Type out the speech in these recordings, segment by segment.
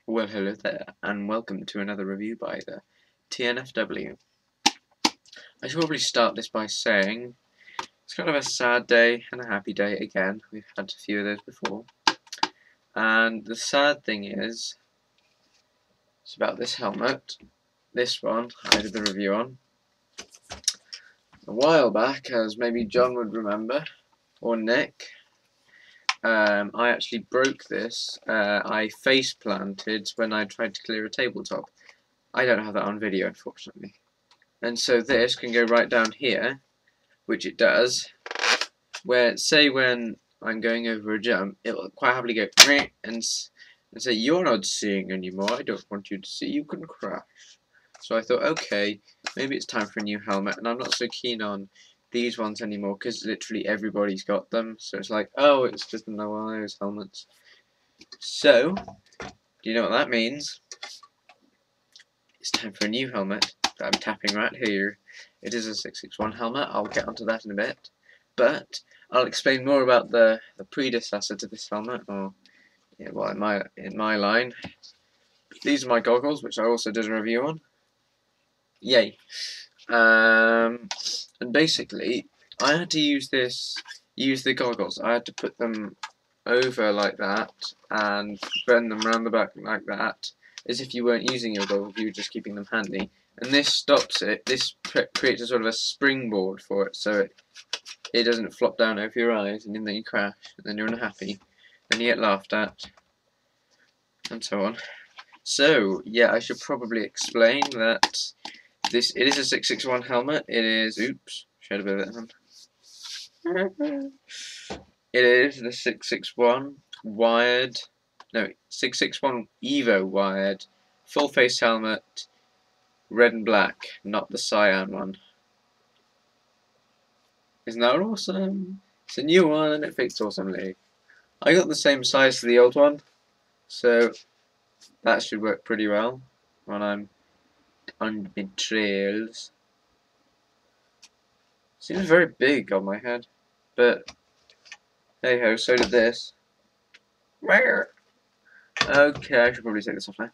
Well, hello there, and welcome to another review by the TNFW. I should probably start this by saying it's kind of a sad day and a happy day again. We've had a few of those before. And the sad thing is, it's about this helmet. This one, I did the review on a while back, as maybe John would remember, or Nick. I actually broke this. I face planted when I tried to clear a tabletop. I don't have that on video, unfortunately. And so this can go right down here, which it does, where, say, when I'm going over a jump, it will quite happily go and say, "You're not seeing anymore, I don't want you to see, you can crash." So I thought, okay, maybe it's time for a new helmet, and I'm not so keen on these ones anymore, because literally everybody's got them, so it's like, oh, it's just another one of those helmets. So, do you know what that means? It's time for a new helmet that I'm tapping right here. It is a 661 helmet. I'll get onto that in a bit, but I'll explain more about the predecessor to this helmet, or yeah, well, in my line. These are my goggles, which I also did a review on. Yay! And basically, I had to use the goggles. I had to put them over like that and bend them around the back like that, as if you weren't using your goggles, you were just keeping them handy. And this stops it. This creates a sort of a springboard for it, so it doesn't flop down over your eyes, and then you crash, and then you're unhappy, and you get laughed at, and so on. So yeah, I should probably explain that it is a 661 helmet. It is, oops, shed a bit of it on. It is the 661 wired, no, 661 EVO wired, full face helmet, red and black, not the cyan one. Isn't that awesome? It's a new one and it fits awesomely. I got the same size as the old one, so that should work pretty well when I'm on mid trails. Seems very big on my head, but hey ho, so did this. Okay, I should probably take this off now.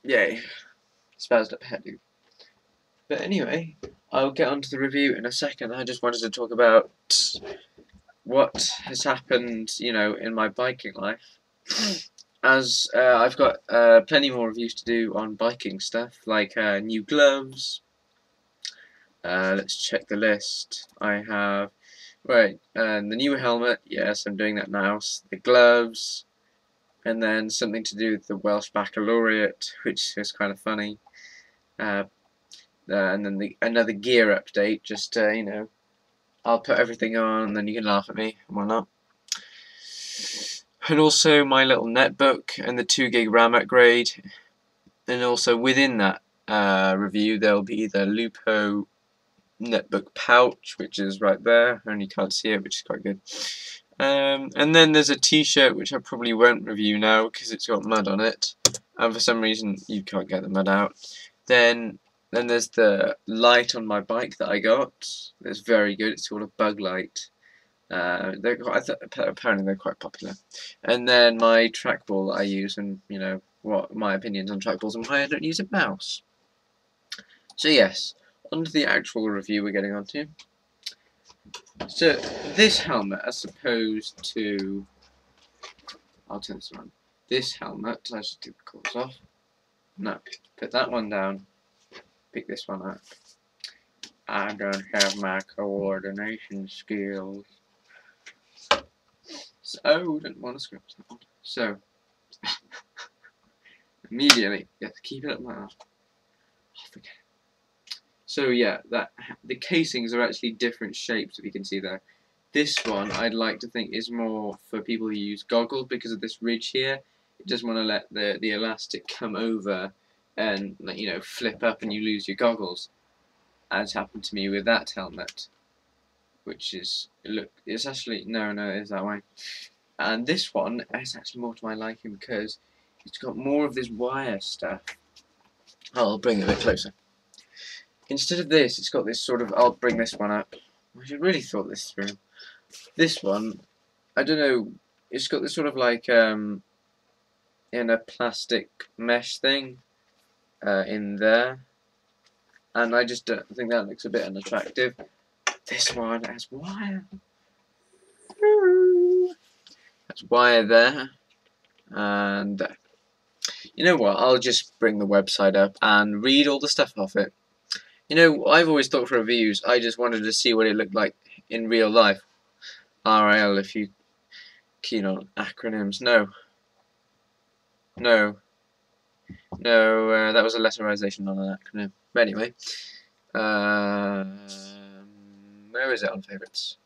Yay, spazzed up hairdo. But anyway, I'll get onto the review in a second. I just wanted to talk about what has happened, in my biking life. As I've got plenty more reviews to do on biking stuff, like new gloves. Let's check the list. I have, right, the new helmet, yes, I'm doing that now. The gloves, and then something to do with the Welsh Baccalaureate, which is kind of funny. And then another gear update, just I'll put everything on, and then you can laugh at me and whatnot. And also my little netbook and the 2 gig RAM upgrade. And also within that review, there'll be the Lupo netbook pouch, which is right there. Only can't see it, which is quite good. And then there's a t-shirt, which I probably won't review now because it's got mud on it, and for some reason you can't get the mud out. Then there's the light on my bike that I got. It's very good. It's called a bug light. Apparently they're quite popular. And then my trackball that I use, and what my opinions on trackballs and why I don't use a mouse. So yes, on to the actual review we're getting onto. So this helmet, as opposed to, I'll turn this around. This helmet, I should take the cords off. No, put that one down. Pick this one up. I don't have my coordination skills. So, didn't want to scratch that one. So, immediately, yes, keep it up my arm. Oh, forget it. So yeah, the casings are actually different shapes, if you can see there. This one, I'd like to think, is more for people who use goggles because of this ridge here. It doesn't want to let the elastic come over and flip up and you lose your goggles, as happened to me with that helmet, which is, look, it's actually, no, it is that way. And this one is actually more to my liking because it's got more of this wire stuff. I'll bring it a bit closer. Instead of this, it's got this sort of, I'll bring this one up. I should really thought this through. This one, I don't know, it's got this sort of like in a plastic mesh thing in there, and I just don't think that looks a bit unattractive. This one has wire. That's wire there, and you know what? I'll just bring the website up and read all the stuff off it. You know, I've always thought for reviews, I just wanted to see what it looked like in real life. RL, if you keen on acronyms. No, that was a letterization, not an acronym. But anyway, where is it on favorites?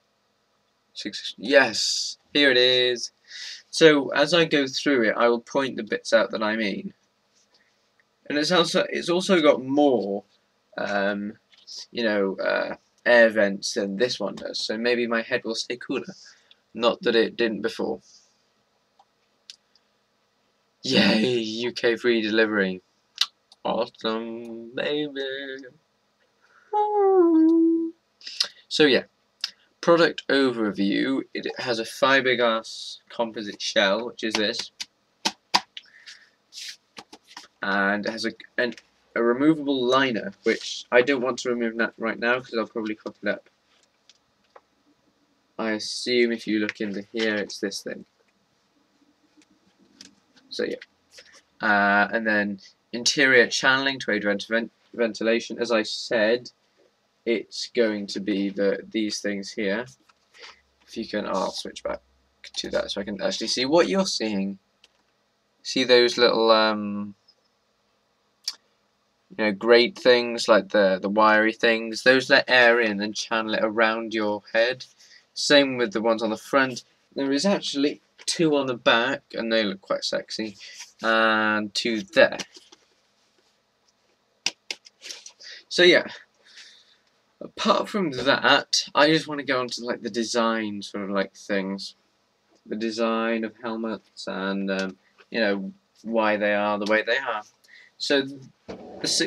Yes, here it is. So as I go through it, I will point the bits out that I mean. And it's also got more, you know, air vents than this one does. So maybe my head will stay cooler. Not that it didn't before. Yay, UK free delivery. Awesome, baby. So yeah, product overview. It has a fiberglass composite shell, which is this, and it has a removable liner, which I don't want to remove that right now because I'll probably cock it up. I assume if you look into here, it's this thing. So yeah, and then interior channeling to aid ventilation. As I said, it's going to be these things here. If you can, I'll switch back to that so I can actually see what you're seeing. See those little you know, grate things, like the wiry things. Those let air in and channel it around your head. Same with the ones on the front. There is actually two on the back, and they look quite sexy, and two there. So yeah, apart from that, I just want to go on to like the design sort of like things, the design of helmets, and you know, why they are the way they are. So this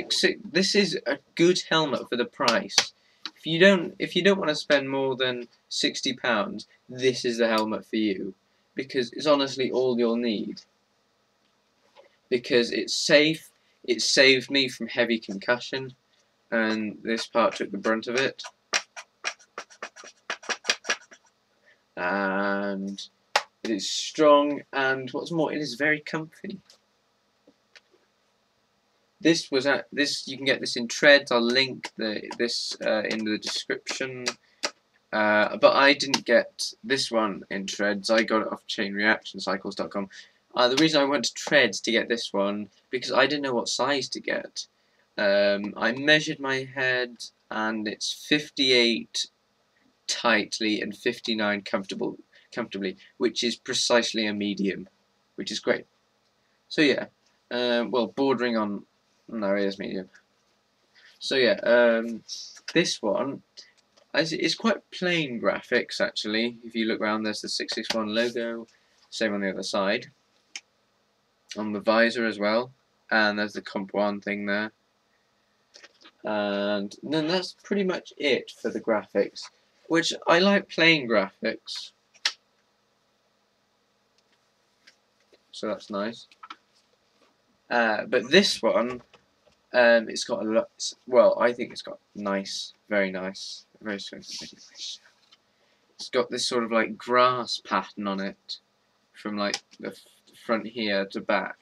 is a good helmet for the price. If you don't want to spend more than £60, this is the helmet for you, because it's honestly all you'll need. Because it's safe, it saved me from heavy concussion, and this part took the brunt of it. And it is strong, and what's more, it is very comfy. This you can get this in treads. I'll link this in the description. But I didn't get this one in treads. I got it off chainreactioncycles.com. The reason I went to treads to get this one because I didn't know what size to get. I measured my head, and it's 58 tightly and 59 comfortably, which is precisely a medium, which is great. So yeah, well, bordering on. No, it is medium. So yeah, this one is quite plain graphics actually. If you look around, there's the 661 logo, same on the other side, on the visor as well, and there's the Comp 1 thing there. And then that's pretty much it for the graphics, which I like plain graphics. So that's nice. But this one, it's got a lot. Well, I think it's got nice, very nice, very nice. It's got this sort of like grass pattern on it, from like the front here to back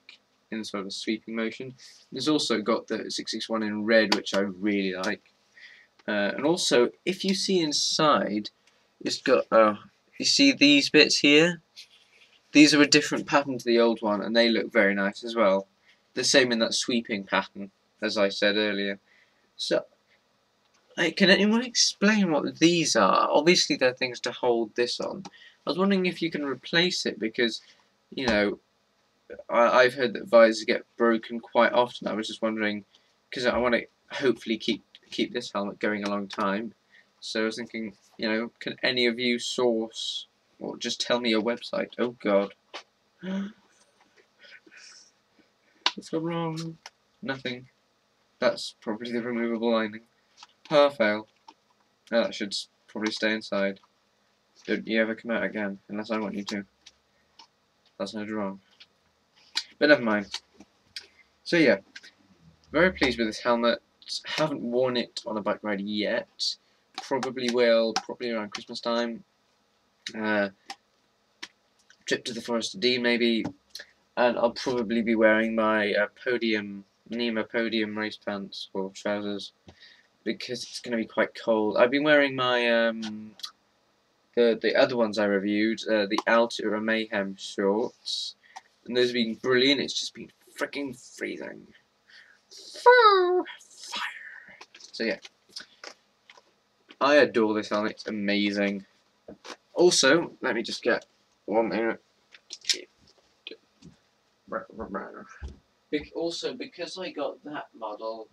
in sort of a sweeping motion. There's also got the 661 in red, which I really like. And also, if you see inside, it's got you see these bits here. These are a different pattern to the old one, and they look very nice as well. The same in that sweeping pattern, as I said earlier. So, can anyone explain what these are? Obviously, they're things to hold this on. I was wondering if you can replace it, because, you know, I've heard that visors get broken quite often. I was just wondering, because I want to hopefully keep this helmet going a long time. So I was thinking, you know, can any of you source, or just tell me your website? Oh God. What's gone wrong? Nothing. That's probably the removable lining. Fail. Oh, that should probably stay inside. Don't you ever come out again, unless I want you to. That's no wrong. But never mind. So yeah, very pleased with this helmet. Haven't worn it on a bike ride yet. Probably will, probably around Christmas time. Trip to the Forest of Dean maybe, and I'll probably be wearing my Nemo Podium race pants or trousers because it's going to be quite cold. I've been wearing my the other ones I reviewed, the Altura Mayhem shorts, and those have been brilliant. It's just been freaking freezing. Fire! So yeah, I adore this helmet. It's amazing. Also, let me just get 1 minute. Also, because I got that model,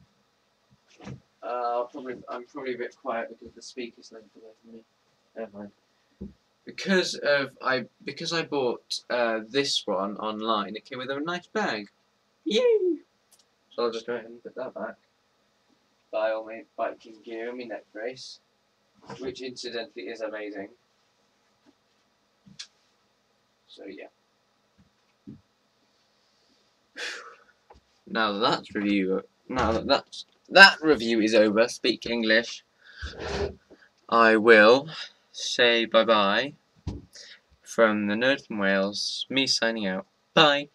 I'm probably a bit quiet because the speaker's linked away from me. Never mind. Because I bought this one online, it came with a nice bag. Yay! So I'll just go ahead and put that back. Buy all my biking gear and my neck brace, which incidentally is amazing. So yeah. Now that review is over, speak English, I will say bye bye from the Nerd from Wales, me signing out. Bye.